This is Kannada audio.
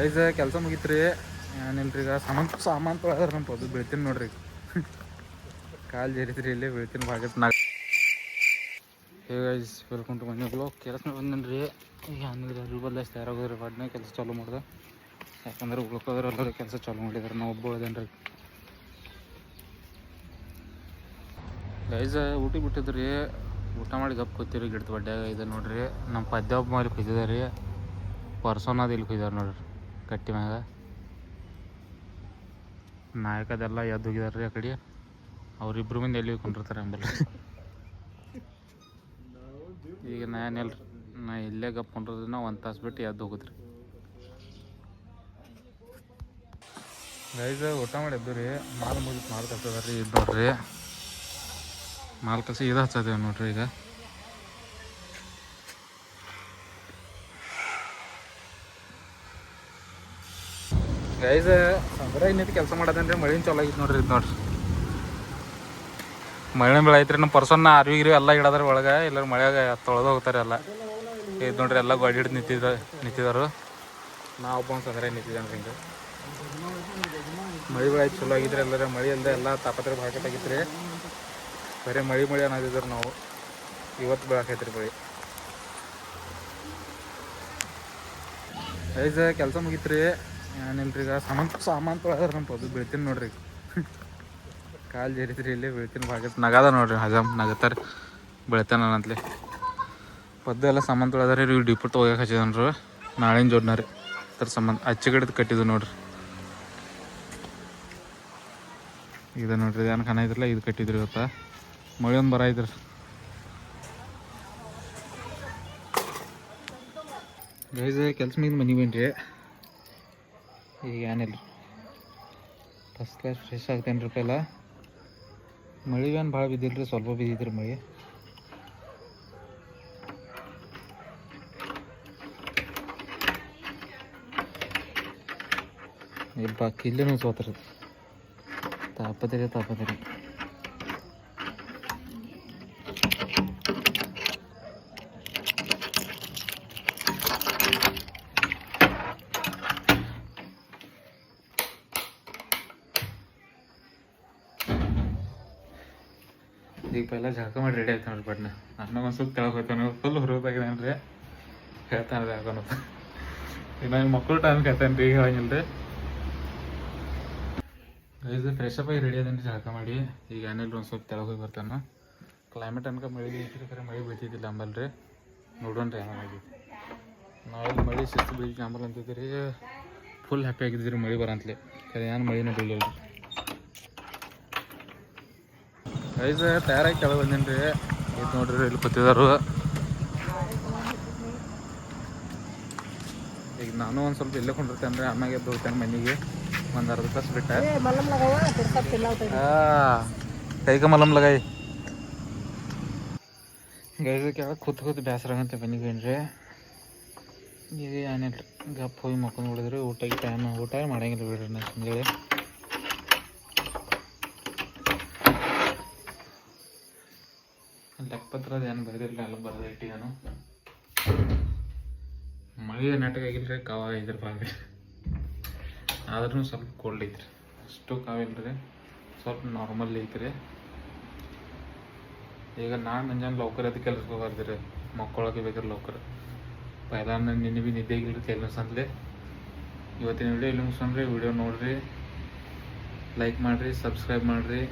ಐಸ ಕೆಲಸ ಮುಗಿತ್ರಿ. ಏನಿಲ್ರಿ ಈಗ ಸಾಮಾನು ತೊಳೆದ್ರೆ ನಮ್ಮ ಪದು ಬೀಳ್ತೀನಿ ನೋಡ್ರಿ. ಕಾಲು ಜರಿತ್ರಿ ಇಲ್ಲೇ ಬೀಳ್ತೀನಿ ಭಾಗತ್ ನಾಗ. Hey guys welcome to my new blog. ಕೆಲಸ ಬಂದನ್ರಿ. ಈಗ ಏನಿಲ್ಲ ರೂಬಲ್ಲಷ್ಟು ತಯಾರಾಗೋದ್ರಿ ಬಾಡ್ನೆ ಕೆಲಸ ಚಾಲೂ ಮಾಡ್ದೆ. ಯಾಕಂದ್ರೆ ಉಳ್ಕೋದ್ರೆ ಎಲ್ಲರೂ ಕೆಲಸ ಚಾಲೂ ಮಾಡಿದಾರೆ. ನಾವು ಒಬ್ಬ ಉಳ್ದೇನ್ರಿ. ಗೈಸ್ ಊಟ ಬಿಟ್ಟಿದ್ರಿ. ಊಟ ಮಾಡಿ ಗಪ್ ಕೂತೀರಿ ಗಿಡದ ಬಡ್ಡ್ಯಾಗ. ಇದೆ ನೋಡ್ರಿ ನಮ್ಮ ಪದ್ಯ ಒಬ್ಬ ಮೇಲೆ ಕುಯ್ದಿದ್ದಾರೆ ರೀ. ಪರ್ಸೋನದು ಇಲ್ಲಿ ಕುಯ್ದಾರೆ ನೋಡ್ರಿ ಕಟ್ಟಿ ಮ್ಯಾಗ. ನಾಯಕದೆಲ್ಲ ಎದ್ದು ಹೋಗಿದಾರೆ ರೀ ಆ ಕಡೆ. ಅವ್ರಿಬ್ರು ಮಂದಿ ಎಲ್ಲಿ ಕೊಂಡಿರ್ತಾರೆ ಅಂಬಲ್ಲಿ. ಈಗ ನಾನೇಲ್ರಿ ನಾ ಇಲ್ಲೇ ಗಪ್ ಕೊಂಡಿರೋದ್ರಿ. ನಾವು 1 ತಾಸು ಬಿಟ್ಟು ಎದ್ದು ಹೋಗುದ್ರಿ. ಗೈಸ್ ಊಟ ಮಾಡಿ ಎದ್ದು ರೀ. ಮಾಲ್ ಮುಗಿತು ಮಾಲ್ ಕಲ್ಸದ ರೀ. ಇದು ನೋಡ್ರಿ ಮಾಲ್ ಕಲ್ಸಿ ಇದು ಹಚ್ಚದೇವೆ ನೋಡ್ರಿ. ಈಗ ಗೈಸ್ ಅಂದ್ರೆ ಇನ್ನಿತ್ತು ಕೆಲಸ ಮಾಡೋದೇನ್ರಿ. ಮಳಿನ ಚಲೋ ಆಗಿತ್ತು ನೋಡ್ರಿ. ಇದು ನೋಡ್ರಿ ಮಳೆ ಬೆಳೆ ಐತ್ರಿ. ನಮ್ಮ ಪರ್ಸನ್ನ ಅರಿವಿಗಿರಿ ಎಲ್ಲ ಇಡೋದ್ರ ಒಳಗೆ. ಎಲ್ಲರೂ ಮಳೆಯಾಗ ತೊಳೆದು ಹೋಗ್ತಾರೆ ಎಲ್ಲ. ಇದು ನೋಡ್ರಿ ಎಲ್ಲ ಗಾಡಿ ಹಿಡಿದು ನಿಂತಿದ್ದಾರೆ. ನಾವೊಬ್ಬ ಒಂದು ಸಂದ್ರೆ ನಿಂತಿದ್ದಾನೆ ಹಿಂಗೆ. ಮಳೆ ಬೆಳೆ ಚಲೋ ಆಗಿದ್ರಿ. ಎಲ್ಲರೂ ಮಳೆ ಅಲ್ಲದೆ ಎಲ್ಲ ತಾಪತ್ರೆ ಭಾಗತ್ತಾಗಿತ್ತು ರೀ. ಬರೀ ಮಳೆ ಅನ್ನೋದಿದ್ರು ನಾವು. ಇವತ್ತು ಬೆಳಕೈತ್ರಿ ಮಳೆ. ಗೈಸ್ ಕೆಲಸ ಮುಗಿತ್ರಿ. ಏನಿಲ್ರಿ ಈಗ ಸಾಮಾನು ತೊಳೆದ್ರೆ ನಮ್ಮ ಪದು ಬೀಳ್ತೀನಿ ನೋಡ್ರಿ. ಕಾಲು ಜರಿತ್ರಿ ಇಲ್ಲೇ ಬೀಳ್ತೀನಿ ಭಾಗತ್ ನಗದ ನೋಡ್ರಿ. ಹಜಮ್ ನಗತ್ತಾರೆ ಬೀಳ್ತಾನೆ ಅಂತಲೇ. ಪದ್ದು ಎಲ್ಲ ಸಾಮಾನು ತೊಳೆದಾರೆ. ಇವ್ರು ಡಿಪೋ ಹೋಗಕ್ಕೆ ಹಚ್ಚಿದನ್ರಿ. ನಾಳಿನ ಜೋಡ್ನ ರೀ ಅದ್ರ ಸಂಬಂಧ ಅಚ್ಚಿಗಡ್ದು ಕಟ್ಟಿದ್ದು ನೋಡ್ರಿ. ಇದು ನೋಡ್ರಿ ಏನು ಖಾನ ಇದ್ರಲ್ಲ ಇದು ಕಟ್ಟಿದ್ರಿ. ಇವತ್ತು ಮಳೆ ಒಂದು ಬರ ಇದ್ರಿ. ಗೈಸ್ ಕೆಲಸ ಮುಗಿದು ಮನೆಗೆ ಬನ್ರಿ. ಈಗ ಏನಿಲ್ಲ ಫಸ್ಟ್ ಕ್ಲಾಸ್ ಫ್ರೆಶ್ ಆಗ್ತೇನೆ ರೀ. ಎಲ್ಲ ಮಳೆ ಏನು ಭಾಳ ಬಿದ್ದಿಲ್ಲ ರೀ. ಸ್ವಲ್ಪ ಬಿದ್ದಿದ್ರಿ ಮಳೆ. ಇಲ್ಪ ಕಿಲ್ಲಿನೂ ಸೋತ್ರಿ. ತಾಪತ್ರಿ ಈಗ ಪೆಲ್ಲ ಜಳಕ ಮಾಡಿ ರೆಡಿ ಆಯ್ತು ನೋಡ್ರಿ. ಬಟ್ನ ಅನ್ನ ಒಂದು ಸ್ವಲ್ಪ ತೆಳಗೆ ಹೋಗ್ತಾನೆ. ಫುಲ್ ಹುರಿದಾಗಿದ್ದಾನೆ ರೀ. ಹೇಳ್ತಾನೆ ಯಾಕನ್ನೋದು. ಈಗ ನಾನು ಮಕ್ಕಳು ಟೈಮ್ ಕೇಳ್ತಾನೆ ರೀ. ಈಗ ಹೇಳಂಗಿಲ್ಲ ರೀ. ಇದು ಫ್ರೆಶ್ ಅಪ್ ಆಗಿ ರೆಡಿ ಅದೇನು ಜಳಕ ಮಾಡಿ. ಈಗ ಏನಿಲ್ಲ ಒಂದು ಸ್ವಲ್ಪ ತೆಳಗೆ ಹೋಗಿ ಬರ್ತಾನೆ. ಕ್ಲೈಮೇಟ್ ಅನ್ಕ ಮಳೆ ಬೀಳ್ತಿರಿ. ಖರೆ ಮಳೆ ಬೀಳ್ತಿದ್ದಿಲ್ಲ ಅಂಬಲ್ರಿ. ನೋಡೋಣ ರೀ ಏನಾಗೈತಿ. ನಾವೆಲ್ಲಿ ಮಳೆ ಶಿಸ್ತು ಬೀಳ್ತಿ ಅಂಬಲ್ ಅಂತಿದ್ದೀರಿ. ಫುಲ್ ಹ್ಯಾಪಿ ಆಗಿದ್ದೀರಿ ಮಳೆ ಬರಂತಲೇ. ಖರೆ ಏನು ಮಳೆನೇ ಬೀಳಿಲ್ಲ ರೀ. ಗೈಸ್ ತಯಾರಾಗಿ ಕೆಳಗೆ ಬಂದೀನಿ ರೀ. ಇದು ನೋಡ್ರಿ ಇಲ್ಲಿ ಕೂತಿದ್ದಾರು. ಈಗ ನಾನು ಒಂದು ಸ್ವಲ್ಪ ಇಲ್ಲೇ ಕೊಂಡಿರ್ತೇನೆ ರೀ. ಆಮ್ಯಾಗೆ ಎದ್ದು ಹೋಗ್ತೇನೆ ಮನೆಗೆ. ಒಂದು ಅರ್ಧ ತಾಸು ಬಿಟ್ಟ. ಕೈಗ ಮಲಮ್ ಲಗಾಯಿ. ಗೈಸ್ ಕೆಳಗೆ ಕೂತ್ ಬೇಸರ ಆಗಂತೆ ಮನೆಗೆ ಏನ್ರಿ. ಈಗ ಏನಿಲ್ಲ ಗಪ್ ಹೋಗಿ ಮಕ್ಕೊಂಡು ಬಿಡಿದ್ರಿ. ಊಟಕ್ಕೆ ಟೈಮ್ ಊಟ ಮಾಡಂಗಿಲ್ಲ ಬಿಡ್ರಿ. ನಾ ಮುಂಜಾನೆ ಲೆಕ್ಕಪತ್ರದ ಏನು ಬರೆದಿರಲಿಲ್ಲ. ಎಲ್ಲ ಬರೆದು ಇಟ್ಟಿ ನಾನು. ಮಳೆ ನೆಟ್ಟಗಾಗಿಲ್ಲ ರೀ. ಕಾವ ಇದ್ರ ಭಾಗ ಆದ್ರೂ ಸ್ವಲ್ಪ ಕೋಲ್ಡ್ ಐತ್ರಿ. ಅಷ್ಟು ಕಾವಿಲ್ಲ ರೀ. ಸ್ವಲ್ಪ ನಾರ್ಮಲ್ ಐತ್ರಿ. ಈಗ ನಾನು ಮುಂಜಾನೆ ಲೌಕರ್ ಅದು ಕೆಲ್ಸಕ್ಕೆ ಹೋಗ್ಬಾರ್ದು. ಮಕ್ಕಳಕ್ಕೆ ಬೇಕಾದ್ರೆ ಲೌಕರ್ ಪೈಲ ನಿನ್ನೆ ಭೀ ನಿದ್ದೆ ಆಗಿಲ್ಲ ರೀ. ಕೆಲಸ ಅಂತಲೇ ಇವತ್ತಿನ ವಿಡಿಯೋ ಇಲ್ಲಿ ಮುಗಿಸ್ಕೊಂಡ್ರಿ. ವಿಡಿಯೋ ನೋಡಿರಿ, ಲೈಕ್ ಮಾಡಿರಿ, ಸಬ್ಸ್ಕ್ರೈಬ್ ಮಾಡಿರಿ.